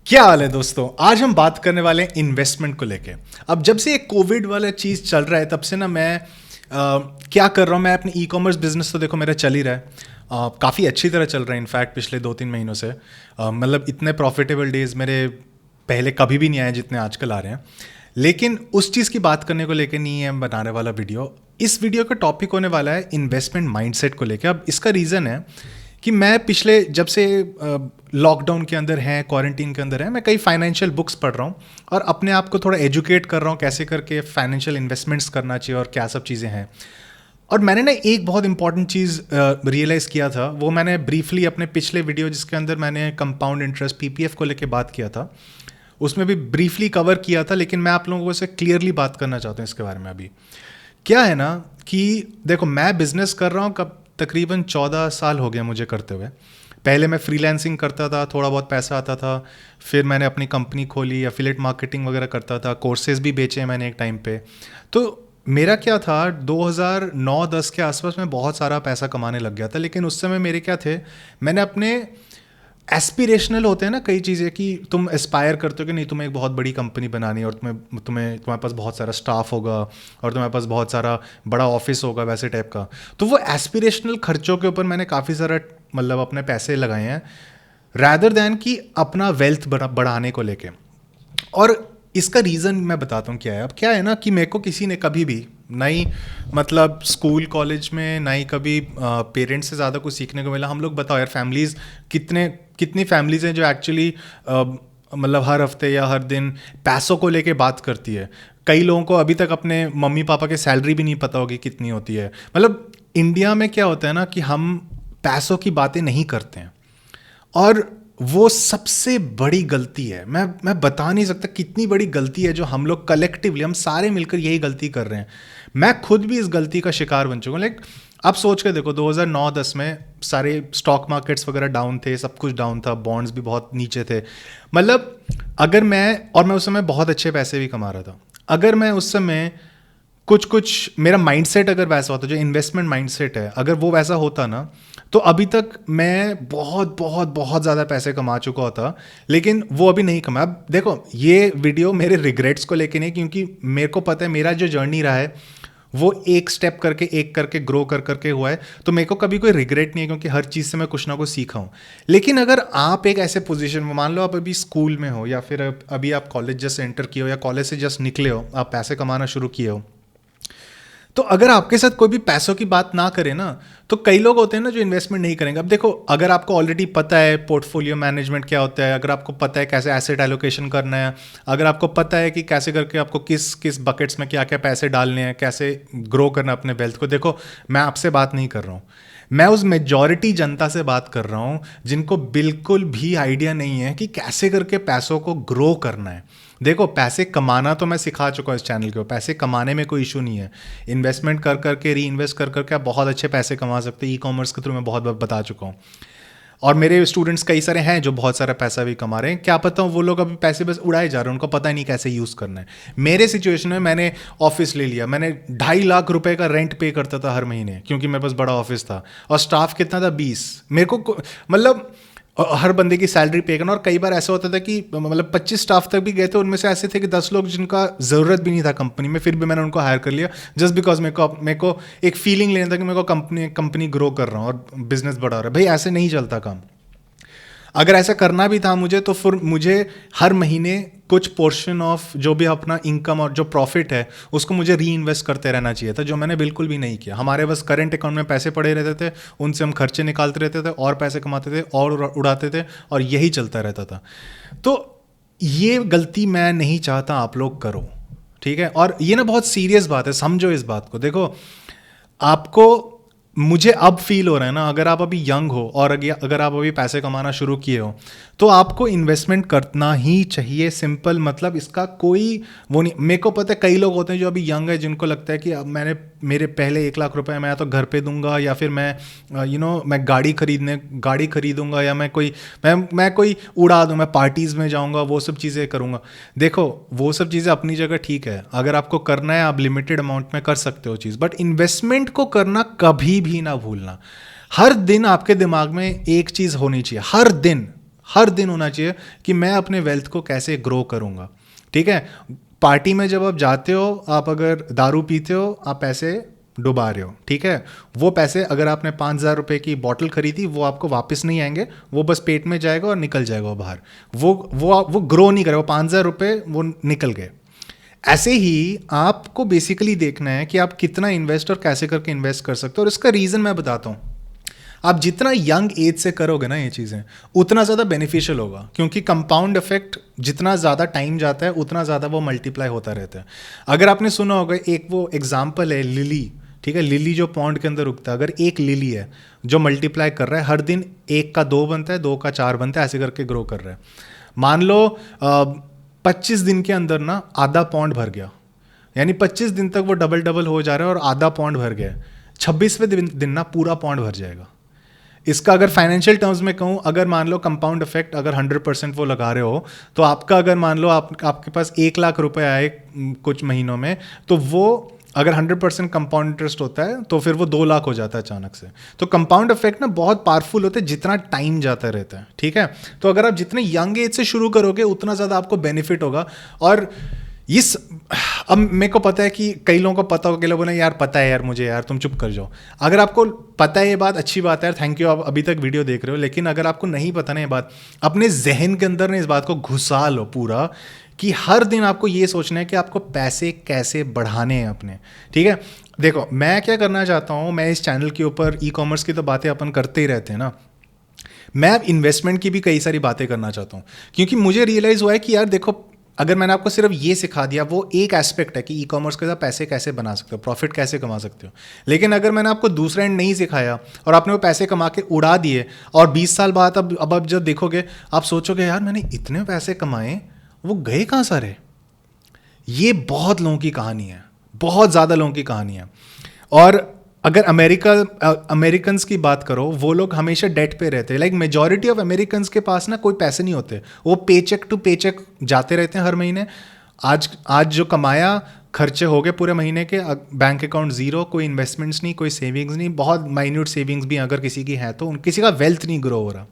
क्या हाल है दोस्तों। आज हम बात करने वाले हैं इन्वेस्टमेंट को लेके। अब जब से ये कोविड वाला चीज़ चल रहा है तब से ना मैं क्या कर रहा हूँ, मैं अपनी ई कॉमर्स बिजनेस तो देखो मेरा चल ही रहा है, काफ़ी अच्छी तरह चल रहा है। इनफैक्ट पिछले 2-3 महीनों से मतलब इतने प्रॉफिटेबल डेज मेरे पहले कभी भी नहीं आए जितने आजकल आ रहे हैं। लेकिन उस चीज़ की बात करने को लेके नहीं है हम बनाने वाला वीडियो। इस वीडियो का टॉपिक होने वाला है इन्वेस्टमेंट माइंडसेट को लेके। अब इसका रीज़न है कि मैं पिछले जब से लॉकडाउन के अंदर है, क्वारंटीन के अंदर है, मैं कई फाइनेंशियल बुक्स पढ़ रहा हूँ और अपने आप को थोड़ा एजुकेट कर रहा हूँ कैसे करके फाइनेंशियल इन्वेस्टमेंट्स करना चाहिए और क्या सब चीज़ें हैं। और मैंने ना एक बहुत इंपॉर्टेंट चीज़ रियलाइज़ किया था, वो मैंने ब्रीफली अपने पिछले वीडियो जिसके अंदर मैंने कंपाउंड इंटरेस्ट पीपीएफ को लेके बात किया था उसमें भी ब्रीफली कवर किया था, लेकिन मैं आप लोगों से क्लियरली बात करना चाहता हूँ इसके बारे में। अभी क्या है ना कि देखो मैं बिजनेस कर रहा हूँ कब तकरीबन 14 साल हो गया मुझे करते हुए। पहले मैं फ्रीलांसिंग करता था, थोड़ा बहुत पैसा आता था, फिर मैंने अपनी कंपनी खोली, एफिलिएट मार्केटिंग वगैरह करता था, कोर्सेज भी बेचे मैंने एक टाइम पे। तो मेरा क्या था 2009-10 के आसपास में बहुत सारा पैसा कमाने लग गया था। लेकिन उस समय मेरे क्या थे, मैंने अपने एस्पिरेशनल होते हैं ना कई चीज़ें कि तुम एस्पायर करते हो कि नहीं तुम्हें एक बहुत बड़ी कंपनी बनानी है और तुम्हारे पास बहुत सारा स्टाफ होगा और तुम्हारे पास बहुत सारा बड़ा ऑफिस होगा, वैसे टाइप का। तो वो एस्पिरेशनल खर्चों के ऊपर मैंने काफ़ी सारा मतलब अपने पैसे लगाए हैं रैदर दैन कि अपना वेल्थ बढ़ाने को लेके। और इसका रीज़न मैं बताता हूँ क्या है। अब क्या है ना कि मेरे को किसी ने कभी भी नहीं, मतलब स्कूल कॉलेज में नहीं कभी पेरेंट्स से ज़्यादा कुछ सीखने को मिला। हम लोग बताओ यार, फैमिलीज़ कितनी फैमिलीज़ हैं जो एक्चुअली मतलब हर हफ्ते या हर दिन पैसों को लेके बात करती है। कई लोगों को अभी तक अपने मम्मी पापा के सैलरी भी नहीं पता होगी कितनी होती है। मतलब इंडिया में क्या होता है ना कि हम पैसों की बातें नहीं करते हैं और वो सबसे बड़ी गलती है। मैं बता नहीं सकता कितनी बड़ी गलती है जो हम लोग कलेक्टिवली, हम सारे मिलकर यही गलती कर रहे हैं। मैं खुद भी इस गलती का शिकार बन चुका हूँ। लाइक अब सोच के देखो 2009-10 में सारे स्टॉक मार्केट्स वगैरह डाउन थे, सब कुछ डाउन था, बॉन्ड्स भी बहुत नीचे थे। मतलब अगर मैं उस समय बहुत अच्छे पैसे भी कमा रहा था। अगर मैं उस समय कुछ मेरा माइंडसेट अगर वैसा होता, जो इन्वेस्टमेंट माइंडसेट है अगर वो वैसा होता ना, तो अभी तक मैं बहुत बहुत बहुत ज़्यादा पैसे कमा चुका होता। लेकिन वो अभी नहीं कमा। अब देखो ये वीडियो मेरे रिग्रेट्स को लेके नहीं, क्योंकि मेरे को पता है मेरा जो जर्नी रहा है वो एक स्टेप करके एक करके ग्रो कर करके हुआ है। तो मेरे को कभी कोई रिग्रेट नहीं है, क्योंकि हर चीज़ से मैं कुछ ना कुछ सीखा हूँ। लेकिन अगर आप एक ऐसे पोजीशन में, मान लो आप अभी स्कूल में हो या फिर अभी आप कॉलेज जस्ट एंटर किए हो या कॉलेज से जस्ट निकले हो, आप पैसे कमाना शुरू किए हो, तो अगर आपके साथ कोई भी पैसों की बात ना करे ना, तो कई लोग होते हैं ना जो इन्वेस्टमेंट नहीं करेंगे। अब देखो अगर आपको ऑलरेडी पता है पोर्टफोलियो मैनेजमेंट क्या होता है, अगर आपको पता है कैसे एसेट एलोकेशन करना है, अगर आपको पता है कि कैसे करके आपको किस किस बकेट्स में क्या क्या पैसे डालने हैं, कैसे ग्रो करना अपने वेल्थ को। देखो मैं आपसे बात नहीं कर रहा हूँ, मैं उस मेजॉरिटी जनता से बात कर रहा हूँ जिनको बिल्कुल भी आइडिया नहीं है कि कैसे करके पैसों को ग्रो करना है। देखो पैसे कमाना तो मैं सिखा चुका हूँ इस चैनल के, पैसे कमाने में कोई इशू नहीं है। इन्वेस्टमेंट कर करके, री इन्वेस्ट कर करके आप बहुत अच्छे पैसे कमा सकते हैं। ई कॉमर्स के थ्रू मैं बहुत बता चुका हूँ और मेरे स्टूडेंट्स कई सारे हैं जो बहुत सारा पैसा भी कमा रहे हैं। क्या पता वो लोग अभी पैसे बस उड़ाए जा रहे हैं, उनको पता ही नहीं कैसे यूज़ करना है। मेरे सिचुएशन में मैंने ऑफिस ले लिया, मैंने 2.5 लाख रुपए का रेंट पे करता था हर महीने, क्योंकि मेरे पास बड़ा ऑफिस था और स्टाफ कितना था 20। मेरे को मतलब हर बंदे की सैलरी पे करना। और कई बार ऐसा होता था कि मतलब 25 स्टाफ तक भी गए थे, उनमें से ऐसे थे कि 10 लोग जिनका ज़रूरत भी नहीं था कंपनी में, फिर भी मैंने उनको हायर कर लिया जस्ट बिकॉज मेरे को एक फीलिंग लेना था कि मेरे को कंपनी ग्रो कर रहा हूँ और बिजनेस बढ़ा रहा है। भाई ऐसे नहीं चलता काम। अगर ऐसा करना भी था मुझे, तो फिर मुझे हर महीने कुछ पोर्शन ऑफ जो भी अपना इनकम और जो प्रॉफिट है उसको मुझे री इन्वेस्ट करते रहना चाहिए था, जो मैंने बिल्कुल भी नहीं किया। हमारे बस करंट अकाउंट में पैसे पड़े रहते थे, उनसे हम खर्चे निकालते रहते थे और पैसे कमाते थे और उड़ाते थे और यही चलता रहता था। तो ये गलती मैं नहीं चाहता आप लोग करो, ठीक है। और ये ना बहुत सीरियस बात है, समझो इस बात को। देखो आपको, मुझे अब फील हो रहा है ना, अगर आप अभी यंग हो और अगर आप अभी पैसे कमाना शुरू किए हो, तो आपको इन्वेस्टमेंट करना ही चाहिए। सिंपल, मतलब इसका कोई वो नहीं। मेरे को पता है कई लोग होते हैं जो अभी यंग है, जिनको लगता है कि अब मेरे पहले 1 लाख रुपए मैं तो घर पे दूंगा, या फिर मैं गाड़ी खरीदूंगा, या मैं कोई उड़ा दूँ, मैं पार्टीज़ में जाऊँगा, वो सब चीज़ें करूँगा। देखो वो सब चीज़ें अपनी जगह ठीक है, अगर आपको करना है आप लिमिटेड अमाउंट में कर सकते हो चीज़, बट इन्वेस्टमेंट को करना कभी भी ना भूलना। हर दिन आपके दिमाग में एक चीज़ होनी चाहिए, हर दिन होना चाहिए कि मैं अपने वेल्थ को कैसे ग्रो करूँगा, ठीक है। पार्टी में जब आप जाते हो, आप अगर दारू पीते हो, आप पैसे डुबा रहे हो, ठीक है। वो पैसे अगर आपने 5,000 रुपये की बॉटल खरीदी, वो आपको वापस नहीं आएंगे, वो बस पेट में जाएगा और निकल जाएगा वो बाहर, वो ग्रो नहीं करेगा, वो 5,000 रुपये वो निकल गए। ऐसे ही आपको बेसिकली देखना है कि आप कितना इन्वेस्ट और कैसे करके इन्वेस्ट कर सकते हो। और इसका रीज़न मैं बताता हूँ। आप जितना यंग एज से करोगे ना ये चीज़ें, उतना ज़्यादा बेनिफिशियल होगा, क्योंकि कंपाउंड इफेक्ट जितना ज़्यादा टाइम जाता है उतना ज़्यादा वो मल्टीप्लाई होता रहता है। अगर आपने सुना होगा, एक वो एग्जाम्पल है लिली, ठीक है। लिली जो पॉन्ड के अंदर उगता है, अगर एक लिली है जो मल्टीप्लाई कर रहा है, हर दिन 1 का 2 बनता है, 2 का 4 बनता है, ऐसे करके ग्रो कर रहा है। मान लो 25 दिन के अंदर ना आधा पॉन्ड भर गया, यानी 25 दिन तक वो डबल डबल हो जा रहा है और आधा पॉन्ड भर गया। 26वें दिन ना पूरा पॉन्ड भर जाएगा। इसका अगर फाइनेंशियल टर्म्स में कहूँ, अगर मान लो कंपाउंड इफेक्ट अगर 100% वो लगा रहे हो, तो आपका अगर मान लो आपके पास 1,00,000 रुपए आए कुछ महीनों में, तो वो अगर 100% कंपाउंड इंटरेस्ट होता है तो फिर वो 2,00,000 हो जाता है अचानक से। तो कंपाउंड इफेक्ट ना बहुत पावरफुल होते हैं जितना टाइम जाता रहता है, ठीक है। तो अगर आप जितने यंग एज से शुरू करोगे उतना ज़्यादा आपको बेनिफिट होगा। और इस अब मेरे को पता है कि कई लोगों को पता होगा, कई लोग बोले यार पता है यार मुझे, यार तुम चुप कर जाओ। अगर आपको पता है ये बात, अच्छी बात है यार, थैंक यू, आप अभी तक वीडियो देख रहे हो। लेकिन अगर आपको नहीं पता ना ये बात, अपने जहन के अंदर ना इस बात को घुसा लो पूरा, कि हर दिन आपको ये सोचना है कि आपको पैसे कैसे बढ़ाने हैं अपने, ठीक है। देखो मैं क्या करना चाहता हूँ, मैं इस चैनल के ऊपर ई कॉमर्स की तो बातें अपन करते ही रहते हैं ना, मैं अब इन्वेस्टमेंट की भी कई सारी बातें करना चाहता हूँ। क्योंकि मुझे रियलाइज़ हुआ है कि यार देखो, अगर मैंने आपको सिर्फ ये सिखा दिया, वो एक एस्पेक्ट है कि ई कॉमर्स के साथ पैसे कैसे बना सकते हो, प्रॉफिट कैसे कमा सकते हो। लेकिन अगर मैंने आपको दूसरा एंड नहीं सिखाया और आपने वो पैसे कमा के उड़ा दिए, और 20 साल बाद अब जब देखोगे आप सोचोगे यार मैंने इतने पैसे कमाए, वो गए कहाँ सारे। ये बहुत लोगों की कहानी है, बहुत ज़्यादा लोगों की कहानी है। और अगर अमेरिकन्स की बात करो, वो लोग हमेशा डेट पे रहते हैं। लाइक मेजॉरिटी ऑफ अमेरिकन्स के पास ना कोई पैसे नहीं होते, वो पेचेक टू पेचेक जाते रहते हैं हर महीने। आज जो कमाया, खर्चे हो गए पूरे महीने के, बैंक अकाउंट ज़ीरो, कोई इन्वेस्टमेंट्स नहीं, कोई सेविंग्स नहीं, बहुत माइन्यूट सेविंग्स भी अगर किसी की है तो किसी का वेल्थ नहीं ग्रो हो रहा।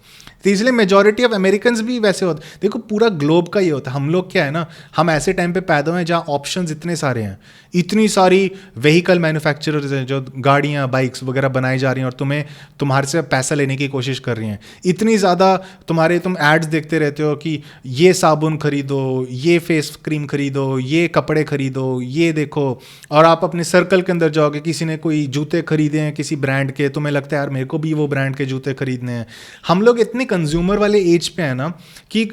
तो इसलिए मेजॉरिटी ऑफ अमेरिकन्स भी वैसे होते। देखो पूरा ग्लोब का ये होता है। हम लोग क्या है ना, हम ऐसे टाइम पे पैदा हुए हैं जहाँ ऑप्शंस इतने सारे हैं, इतनी सारी व्हीकल मैन्युफैक्चरर्स हैं जो गाड़ियाँ बाइक्स वगैरह बनाई जा रही हैं और तुम्हारे से पैसा लेने की कोशिश कर रही हैं। इतनी ज़्यादा तुम एड्स देखते रहते हो कि ये साबुन खरीदो, ये फेस क्रीम खरीदो, ये कपड़े खरीदो, ये देखो। और आप अपने सर्कल के अंदर जाओगे, किसी ने कोई जूते खरीदे हैं किसी ब्रांड के, तुम्हें लगता है यार मेरे को भी वो ब्रांड के जूते खरीदने हैं। हम लोग इतने कंज्यूमर वाले एज पे है ना कि,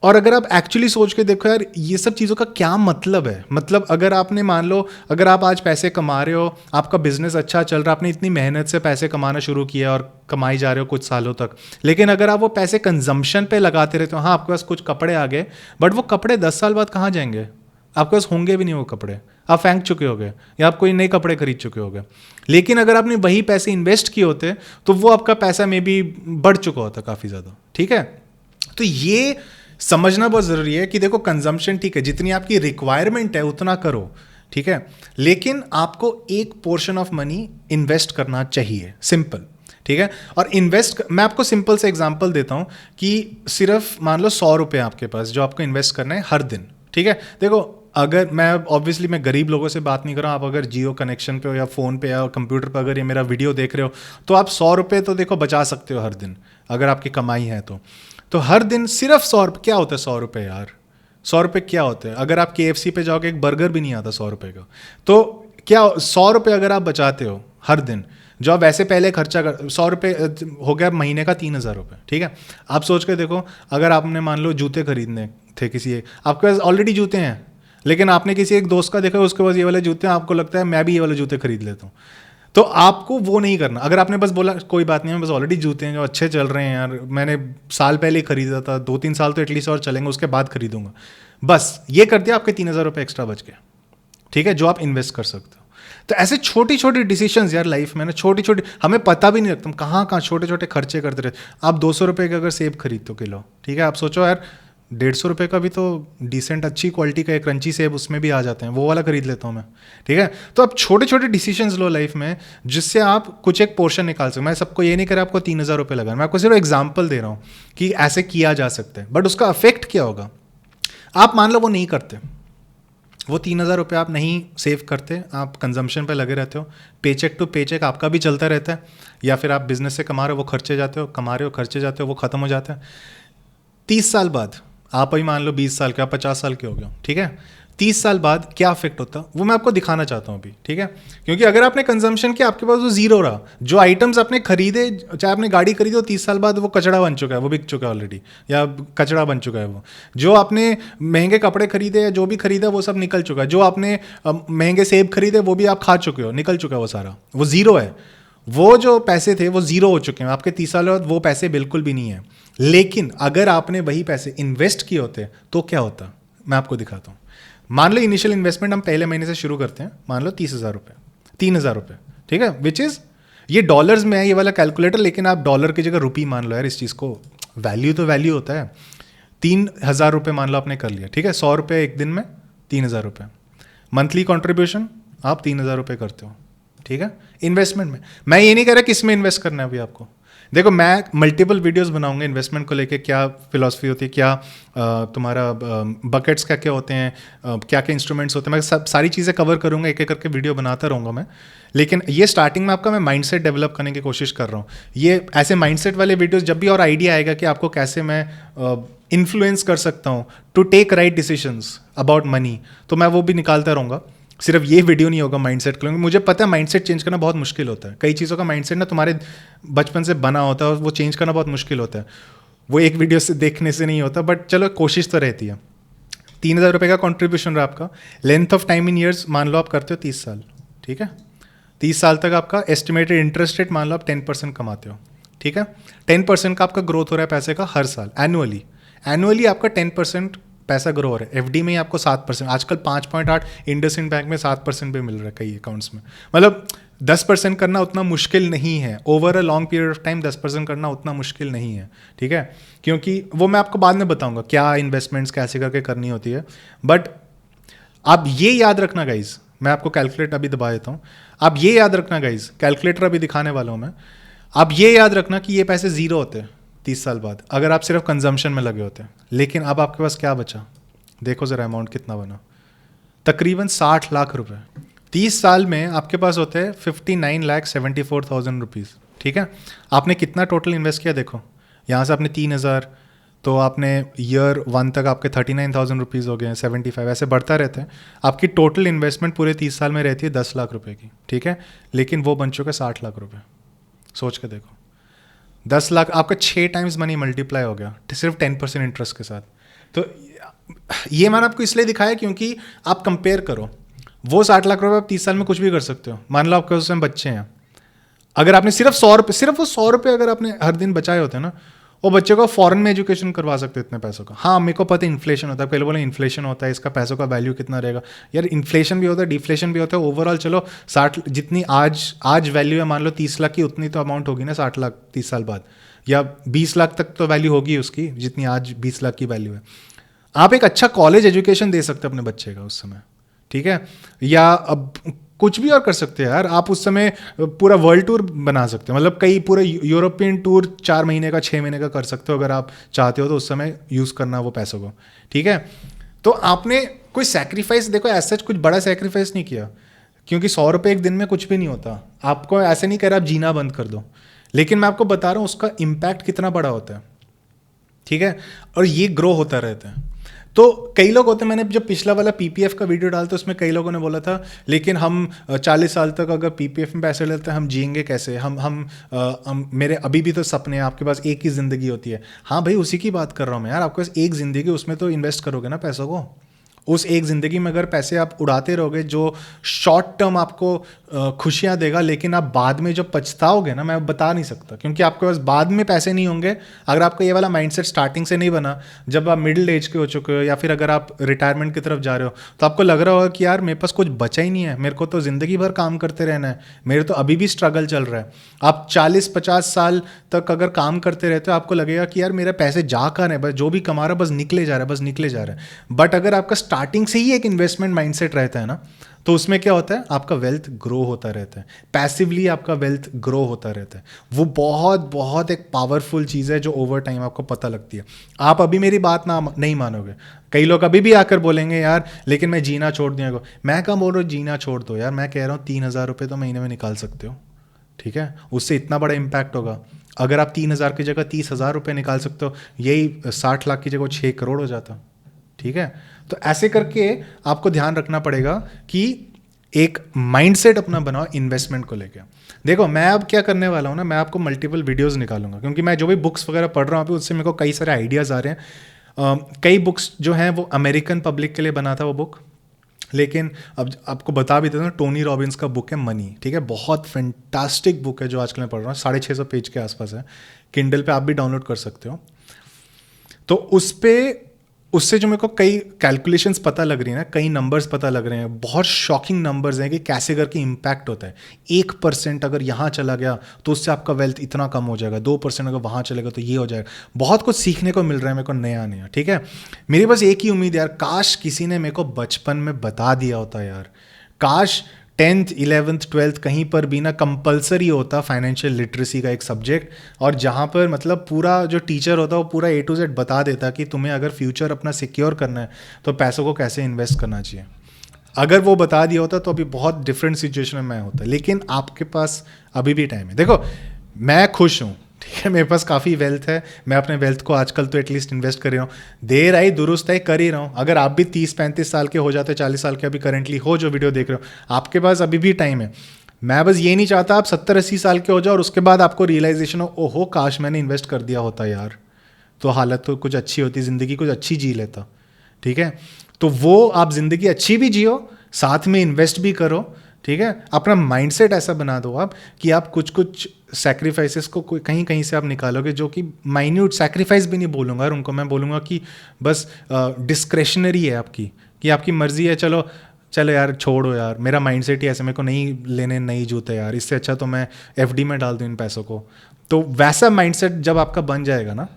और अगर आप एक्चुअली सोच के देखो यार ये सब चीज़ों का क्या मतलब है। मतलब अगर आपने मान लो, अगर आप आज पैसे कमा रहे हो, आपका बिजनेस अच्छा चल रहा है, आपने इतनी मेहनत से पैसे कमाना शुरू किया और कमाई जा रहे हो कुछ सालों तक, लेकिन अगर आप वो पैसे कंजम्पशन पे लगाते रहते हो, हाँ आपके पास कुछ कपड़े आ गए, बट वो कपड़े 10 साल बाद कहाँ जाएंगे, आपके पास होंगे भी नहीं वो कपड़े, आप फेंक चुके होगे या आप कोई नए कपड़े खरीद चुके होगे। लेकिन अगर आपने वही पैसे इन्वेस्ट किए होते तो वो आपका पैसा में भी बढ़ चुका होता काफ़ी ज़्यादा, ठीक है। तो ये समझना बहुत ज़रूरी है कि देखो कंजम्पशन ठीक है, जितनी आपकी रिक्वायरमेंट है उतना करो, ठीक है, लेकिन आपको एक पोर्शन ऑफ मनी इन्वेस्ट करना चाहिए, सिंपल, ठीक है। और मैं आपको सिंपल से एग्जांपल देता हूँ कि सिर्फ मान लो 100 रुपये आपके पास जो आपको इन्वेस्ट करना है हर दिन, ठीक है। देखो अगर मैं गरीब लोगों से बात नहीं कर रहा हूँ, आप अगर जियो कनेक्शन पे हो या फ़ोन पे या कंप्यूटर पे अगर ये मेरा वीडियो देख रहे हो, तो आप 100 रुपये तो देखो बचा सकते हो हर दिन, अगर आपकी कमाई है तो हर दिन सिर्फ 100 रुपये। क्या होता है 100 रुपये यार, 100 रुपये क्या होते हैं। अगर आप KFC पे जाओगे एक बर्गर भी नहीं आता 100 रुपये का। तो क्या 100 रुपये अगर आप बचाते हो हर दिन, जो आप वैसे पहले खर्चा कर, 100 रुपये हो गया महीने का 3,000 रुपये, ठीक है। आप सोच के देखो, अगर आपने मान लो जूते खरीदने थे आपके पास ऑलरेडी जूते हैं, लेकिन आपने किसी एक दोस्त का देखा उसके पास ये वाले जूते हैं, आपको लगता है मैं भी ये वाले जूते खरीद लेता हूँ, तो आपको वो नहीं करना। अगर आपने बस बोला कोई बात नहीं है, बस ऑलरेडी जूते हैं जो अच्छे चल रहे हैं यार, मैंने साल पहले ही खरीदा था, 2-3 साल तो एटलीस्ट और चलेंगे, उसके बाद खरीदूंगा, बस ये कर दिया, आपके 3,000 रुपये एक्स्ट्रा बच गए, ठीक है, जो आप इन्वेस्ट कर सकते हो। तो ऐसे छोटी छोटी डिसीजंस यार लाइफ में ना, छोटी छोटी, हमें पता भी नहीं लगता हम कहाँ कहाँ छोटे छोटे खर्चे करते रहते। आप 200 रुपये के अगर सेब खरीदते हो किलो, ठीक है, आप सोचो यार ₹150 का भी तो डिसेंट अच्छी क्वालिटी का एक क्रंची सेब उसमें भी आ जाते हैं, वो वाला खरीद लेता हूँ मैं। ठीक है, तो आप छोटे छोटे डिसीजंस लो लाइफ में जिससे आप कुछ एक पोर्शन निकाल सको। मैं सबको ये नहीं कह रहा आपको ₹3000 लगाना, मैं आपको सिर्फ एग्जाम्पल दे रहा हूँ कि ऐसे किया जा सकता है, बट उसका अफेक्ट क्या होगा। आप मान लो वो नहीं करते, वो ₹3000 आप नहीं सेव करते, आप कंजम्पशन पे लगे रहते हो, पेचेक टू पेचेक आपका भी चलता रहता है, या फिर आप बिजनेस से कमा रहे हो, वो खर्चे जाते हो, कमा रहे हो खर्चे जाते हो, वो खत्म हो जाता है। 30 साल बाद, आप ही मान लो 20 साल के, आप 50 साल के हो गए हो, ठीक है, 30 साल बाद क्या अफेक्ट होता वो मैं आपको दिखाना चाहता हूँ अभी। ठीक है, क्योंकि अगर आपने कंजम्पशन किया, आपके पास वो जीरो रहा, जो आइटम्स आपने खरीदे, चाहे आपने गाड़ी खरीदी हो, 30 साल बाद वो कचड़ा बन चुका है, वो बिक चुका है ऑलरेडी, या कचड़ा बन चुका है वो। जो आपने महंगे कपड़े खरीदे या जो भी खरीदा वो सब निकल चुका है। जो आपने महंगे सेब खरीदे वो भी आप खा चुके हो, निकल चुका है वो सारा, वो जीरो है। वो जो पैसे थे वो जीरो हो चुके हैं आपके 30 साल बाद, वो पैसे बिल्कुल भी नहीं है। लेकिन अगर आपने वही पैसे इन्वेस्ट किए होते तो क्या होता, मैं आपको दिखाता हूँ। मान लो इनिशियल इन्वेस्टमेंट हम पहले महीने से शुरू करते हैं, मान लो ₹30,000, ₹3000, ठीक है, विच इज, ये डॉलर्स में है ये वाला कैलकुलेटर, लेकिन आप डॉलर की जगह रुपी मान लो यार, इस चीज़ को वैल्यू तो वैल्यू होता है। ₹3000 मान लो आपने कर लिया, ठीक है, ₹100 एक दिन में, ₹3000 मंथली कॉन्ट्रीब्यूशन आप ₹3000 करते हो, ठीक है, इन्वेस्टमेंट में। मैं ये नहीं कह रहा किस में इन्वेस्ट करना है अभी आपको। देखो, मैं मल्टीपल वीडियोस बनाऊंगा इन्वेस्टमेंट को लेके, क्या फिलॉसफी होती है, क्या तुम्हारा बकेट्स क्या क्या होते हैं, क्या क्या इंस्ट्रूमेंट्स होते हैं, मैं सब सारी चीज़ें कवर करूंगा, एक एक करके वीडियो बनाता रहूँगा मैं। लेकिन ये स्टार्टिंग में आपका मैं माइंडसेट डेवलप करने की कोशिश कर रहा हूँ। ये ऐसे माइंडसेट वाले वीडियोस जब भी और आइडिया आएगा कि आपको कैसे मैं इन्फ्लुएंस कर सकता हूँ to take right decisions about money, तो मैं वो भी निकालता रहूँगा। सिर्फ ये वीडियो नहीं होगा माइंडसेट, क्योंकि मुझे पता है माइंडसेट चेंज करना बहुत मुश्किल होता है। कई चीज़ों का माइंडसेट ना तुम्हारे बचपन से बना होता है और वो चेंज करना बहुत मुश्किल होता है, वो एक वीडियो से देखने से नहीं होता, बट चलो कोशिश तो रहती है। ₹3000 का कॉन्ट्रीब्यूशन रहा आपका, length of time in years मान लो आप करते हो 30 साल, ठीक है, 30 साल तक आपका एस्टिमेटेड इंटरेस्ट रेट मान लो आप 10% कमाते हो, ठीक है, 10% का आपका ग्रोथ हो रहा है पैसे का हर साल, एनुअली आपका 10% पैसा ग्रो हो रहा है। एफडी में ही आपको 7%, आजकल 5.8, इंडसइंड बैंक में 7% भी मिल रहा है कई अकाउंट्स में। मतलब 10% करना उतना मुश्किल नहीं है, over a long period of time 10% करना उतना मुश्किल नहीं है, ठीक है, क्योंकि वो मैं आपको बाद में बताऊंगा क्या इन्वेस्टमेंट्स कैसे करके करनी होती है। बट आप ये याद रखना गाइज, मैं आपको कैलकुलेटर अभी दबा देता हूँ, आप ये याद रखना गाइज, कैलकुलेटर अभी दिखाने वाला हूँ मैं, आप ये याद रखना कि ये पैसे जीरो होते हैं 30 साल बाद अगर आप सिर्फ कंजम्पशन में लगे होते हैं। लेकिन अब आपके पास क्या बचा, देखो ज़रा अमाउंट कितना बना, तकरीबन 60 लाख रुपए। 30 साल में आपके पास होते हैं 59,74,000 रुपीज़, ठीक है। आपने कितना टोटल इन्वेस्ट किया देखो, यहाँ से आपने 3000, तो आपने ईयर 1 तक आपके 39,000 रुपीज़ हो गए हैं, 75 ऐसे बढ़ता रहता है। आपकी टोटल इन्वेस्टमेंट पूरे 30 साल में रहती है 10 लाख रुपए की, ठीक है, लेकिन वो बन चुका है 60 लाख रुपए। सोच के देखो, 10 लाख आपका 6 टाइम्स मनी मल्टीप्लाई हो गया सिर्फ 10% इंटरेस्ट के साथ। तो ये मैंने आपको इसलिए दिखाया क्योंकि आप कंपेयर करो, वो 60 लाख रुपए आप 30 साल में कुछ भी कर सकते हो। मान लो आपके उस समय बच्चे हैं, अगर आपने सिर्फ 100 रुपये, सिर्फ वो 100 रुपये अगर आपने हर दिन बचाए होते हैं ना, वो बच्चे को फॉरेन में एजुकेशन करवा सकते हैं इतने पैसों का। हाँ, मेरे को पता है इन्फ्लेशन होता है, पहले बोले इन्फ्लेशन होता है, इसका पैसों का वैल्यू कितना रहेगा यार, इन्फ्लेशन भी होता है, डिफ्लेशन भी होता है, ओवरऑल चलो 60 जितनी आज वैल्यू है, मान लो 30 लाख की, उतनी तो अमाउंट होगी ना 60 लाख 30 साल बाद, या 20 लाख तक तो वैल्यू होगी उसकी, जितनी आज 20 लाख की वैल्यू है। आप एक अच्छा कॉलेज एजुकेशन दे सकते हैं अपने बच्चे का उस समय, ठीक है, या अब कुछ भी और कर सकते हैं यार। आप उस समय पूरा वर्ल्ड टूर बना सकते हैं, मतलब कई पूरे यूरोपियन टूर 4 महीने का 6 महीने का कर सकते हो अगर आप चाहते हो तो उस समय यूज़ करना वो पैसों को, ठीक है। तो आपने कोई सैक्रिफाइस, देखो ऐसा कुछ बड़ा सैक्रिफाइस नहीं किया, क्योंकि 100 रुपये एक दिन में कुछ भी नहीं होता। आपको ऐसे नहीं कह रहा आप जीना बंद कर दो, लेकिन मैं आपको बता रहा हूँ उसका इम्पैक्ट कितना बड़ा होता है, ठीक है, और ये ग्रो होता रहता है। तो कई लोग होते हैं, मैंने जब पिछला वाला पीपीएफ का वीडियो डाला तो उसमें कई लोगों ने बोला था लेकिन हम 40 साल तक अगर पीपीएफ में पैसे लेते हैं हम जिएंगे कैसे, हम मेरे अभी भी तो सपने हैं, आपके पास एक ही ज़िंदगी होती है। हाँ भाई, उसी की बात कर रहा हूँ मैं यार, आपके पास एक ज़िंदगी, उसमें तो इन्वेस्ट करोगे ना पैसों को, उस एक ज़िंदगी में अगर पैसे आप उड़ाते रहोगे जो शॉर्ट टर्म आपको खुशियाँ देगा, लेकिन आप बाद में जो पछताओगे ना, मैं बता नहीं सकता, क्योंकि आपके पास बाद में पैसे नहीं होंगे अगर आपका ये वाला माइंडसेट स्टार्टिंग से नहीं बना। जब आप मिडिल एज के हो चुके हो या फिर अगर आप रिटायरमेंट की तरफ जा रहे हो तो आपको लग रहा होगा कि यार मेरे पास कुछ बचा ही नहीं है, मेरे को तो ज़िंदगी भर काम करते रहना है, मेरे तो अभी भी स्ट्रगल चल रहा है। आप 40-50 साल तक अगर काम करते रहते हो आपको लगेगा कि यार मेरे पैसे जा कहाँ है, बस जो भी कमा रहा है बस निकले जा रहा है, बस निकले जा रहा है। बट अगर आपका स्टार्टिंग से ही एक इन्वेस्टमेंट माइंडसेट रहता है ना, तो उसमें क्या होता है, आपका वेल्थ ग्रो होता रहता है, पैसिवली आपका वेल्थ ग्रो होता रहता है। वो बहुत बहुत एक पावरफुल चीज़ है जो ओवर टाइम आपको पता लगती है। आप अभी मेरी बात नहीं मानोगे, कई लोग अभी भी आकर बोलेंगे यार लेकिन मैं जीना छोड़ दिया। मैं कहाँ बोल रहा हूँ जीना छोड़ दो यार, मैं कह रहा हूँ 3,000 रुपये तो महीने में निकाल सकते हो, ठीक है, उससे इतना बड़ा इम्पैक्ट होगा। अगर आप 3,000 की जगह 30,000 रुपये निकाल सकते हो, यही 60 लाख की जगह 6 करोड़ हो जाता, ठीक है। तो ऐसे करके आपको ध्यान रखना पड़ेगा कि एक माइंडसेट अपना बनाओ इन्वेस्टमेंट को लेकर। देखो मैं अब क्या करने वाला हूँ ना, मैं आपको मल्टीपल वीडियोस निकालूंगा, क्योंकि मैं जो भी बुक्स वगैरह पढ़ रहा हूँ अभी उससे मेरे को कई सारे आइडियाज़ आ रहे हैं। कई बुक्स जो हैं वो अमेरिकन पब्लिक के लिए बना था वो बुक, लेकिन अब आपको बता भी देता हूँ, टोनी रॉबिन्स का बुक है मनी, ठीक है, बहुत फैंटास्टिक बुक है जो आजकल मैं पढ़ रहा हूँ, 650 पेज के आसपास है, किंडल पे आप भी डाउनलोड कर सकते हो। तो उससे जो मेरे को कई कैलकुलेशंस पता लग रही है ना, कई नंबर्स पता लग रहे हैं, बहुत शॉकिंग नंबर्स हैं कि कैसे करके इम्पैक्ट होता है। 1% अगर यहाँ चला गया तो उससे आपका वेल्थ इतना कम हो जाएगा, 2% अगर वहाँ चलेगा तो ये हो जाएगा। बहुत कुछ सीखने को मिल रहा है मेरे को नया नया, ठीक है। मेरी बस एक ही उम्मीद है यार, काश किसी ने मेरे को बचपन में बता दिया होता यार, काश 10th 11th 12th कहीं पर भी ना कंपलसरी होता फाइनेंशियल लिटरेसी का एक सब्जेक्ट, और जहाँ पर मतलब पूरा जो टीचर होता वो पूरा A to Z बता देता कि तुम्हें अगर फ्यूचर अपना सिक्योर करना है तो पैसों को कैसे इन्वेस्ट करना चाहिए। अगर वो बता दिया होता तो अभी बहुत डिफरेंट सिचुएशन में मैं होता, लेकिन आपके पास अभी भी टाइम है। देखो मैं खुश हूँ, ठीक है, मेरे पास काफ़ी वेल्थ है, मैं अपने वेल्थ को आजकल तो एटलीस्ट इन्वेस्ट कर रहा हूँ, देर आई दुरुस्त आई कर ही रहा हूँ। अगर आप भी 30-35 साल के हो जाते, 40 साल के अभी करेंटली हो जो वीडियो देख रहे हो, आपके पास अभी भी टाइम है। मैं बस ये नहीं चाहता आप 70-80 साल के हो जाओ और उसके बाद आपको रियलाइजेशन हो ओहो काश मैंने इन्वेस्ट कर दिया होता यार, तो हालत तो कुछ अच्छी होती, ज़िंदगी कुछ अच्छी जी लेता, ठीक है। तो वो आप ज़िंदगी अच्छी भी जियो, साथ में इन्वेस्ट भी करो, ठीक है। अपना माइंडसेट ऐसा बना दो आप कि आप कुछ कुछ सैक्रिफाइसेस को कहीं कहीं से आप निकालोगे, जो कि माइन्यूट सैक्रिफाइस भी नहीं बोलूँगा उनको, मैं बोलूँगा कि बस डिस्क्रेशनरी है आपकी, कि आपकी मर्जी है, चलो चलो यार छोड़ो यार, मेरा माइंडसेट ही ऐसे, मेरे को नहीं लेने नई जूते यार, इससे अच्छा तो मैं FD में डाल दूँ इन पैसों को। तो वैसा माइंडसेट जब आपका बन जाएगा ना,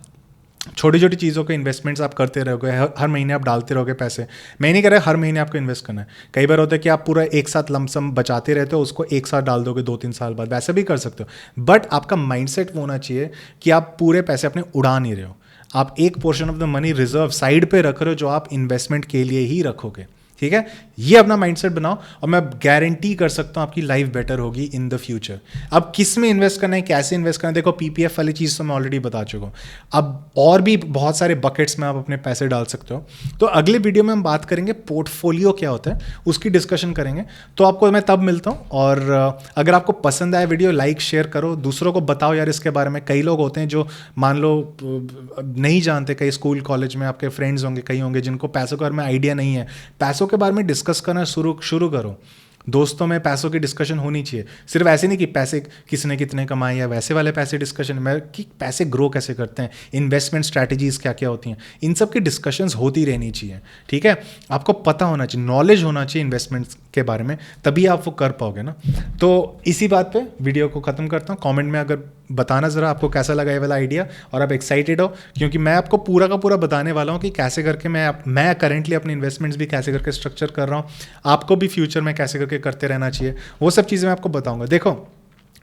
छोटी छोटी चीज़ों के इन्वेस्टमेंट्स आप करते रहोगे, हर महीने आप डालते रहोगे पैसे। मैं नहीं कह रहा हर महीने आपको इन्वेस्ट करना है, कई बार होता है कि आप पूरा एक साथ लमसम बचाते रहते हो, उसको एक साथ डाल दोगे 2-3 साल बाद, वैसे भी कर सकते हो। बट आपका माइंडसेट वो होना चाहिए कि आप पूरे पैसे अपने उड़ा नहीं रहे हो, आप एक portion of the money reserve side पे रख रहे हो जो आप इन्वेस्टमेंट के लिए ही रखोगे, ठीक है। ये अपना माइंडसेट बनाओ और मैं गारंटी कर सकता हूँ आपकी लाइफ बेटर होगी इन द फ्यूचर। अब किस में इन्वेस्ट करना है, कैसे इन्वेस्ट करना है, देखो PPF वाली चीज़ तो मैं ऑलरेडी बता चुका हूँ। अब और भी बहुत सारे बकेट्स में आप अपने पैसे डाल सकते हो। तो अगले वीडियो में हम बात करेंगे पोर्टफोलियो क्या होता है, उसकी डिस्कशन करेंगे। तो आपको मैं तब मिलता हूँ, और अगर आपको पसंद आया वीडियो लाइक शेयर करो, दूसरों को बताओ यार इसके बारे में। कई लोग होते हैं जो मान लो नहीं जानते, कई स्कूल कॉलेज में आपके फ्रेंड्स होंगे, कई होंगे जिनको पैसों के बारे में आइडिया नहीं है, पैसों के बारे में डिस्कस करना शुरू करो। दोस्तों में पैसों की डिस्कशन होनी चाहिए, सिर्फ ऐसे नहीं कि पैसे किसने कितने कमाए या वैसे वाले पैसे डिस्कशन में, कि पैसे ग्रो कैसे करते हैं, इन्वेस्टमेंट स्ट्रैटेजीज क्या क्या होती हैं, इन सब की डिस्कशंस होती रहनी चाहिए, ठीक है। आपको पता होना चाहिए, नॉलेज होना चाहिए इन्वेस्टमेंट्स के बारे में, तभी आप वो कर पाओगे ना। तो इसी बात पे वीडियो को ख़त्म करता हूँ। कमेंट में अगर बताना ज़रा आपको कैसा लगा ये वाला आइडिया, और आप एक्साइटेड हो, क्योंकि मैं आपको पूरा का पूरा बताने वाला हूँ कि कैसे करके मैं करेंटली अपने इन्वेस्टमेंट्स भी कैसे करके स्ट्रक्चर कर रहा हूँ, आपको भी फ्यूचर में कैसे करके करते रहना चाहिए, वो सब चीज़ें मैं आपको बताऊँगा। देखो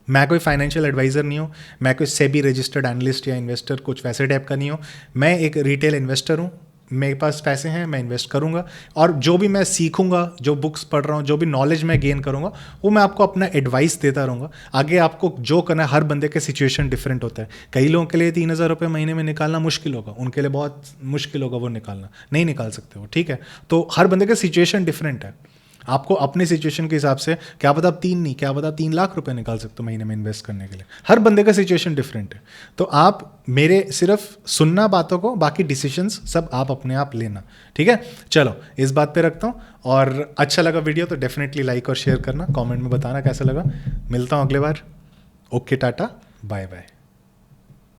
मैं कोई फाइनेंशियल एडवाइज़र नहीं हूँ, मैं कोई सेबी रजिस्टर्ड एनालिस्ट या इन्वेस्टर कुछ वैसे टाइप का नहीं हूँ, मैं एक रिटेल इन्वेस्टर हूँ। मेरे पास पैसे हैं, मैं इन्वेस्ट करूंगा, और जो भी मैं सीखूंगा, जो बुक्स पढ़ रहा हूँ, जो भी नॉलेज मैं गेन करूंगा, वो मैं आपको अपना एडवाइस देता रहूँगा। आगे आपको जो करना है, हर बंदे के सिचुएशन डिफरेंट होता है। कई लोगों के लिए 3,000 रुपये महीने में निकालना मुश्किल होगा, उनके लिए बहुत मुश्किल होगा वो निकालना, नहीं निकाल सकते वो, ठीक है। तो हर बंदे का सिचुएशन डिफरेंट है। आपको अपने सिचुएशन के हिसाब से क्या पता आप 3 नहीं, क्या पता 3 लाख रुपए निकाल सकते हो महीने में इन्वेस्ट करने के लिए। हर बंदे का सिचुएशन डिफरेंट है। तो आप मेरे सिर्फ सुनना बातों को, बाकी डिसीजंस सब आप अपने आप लेना। ठीक है, चलो इस बात पे रखता हूँ। और अच्छा लगा वीडियो तो डेफिनेटली लाइक और शेयर करना, कमेंट में बताना कैसा लगा। मिलता हूँ अगले बार। Okay, tata, bye bye.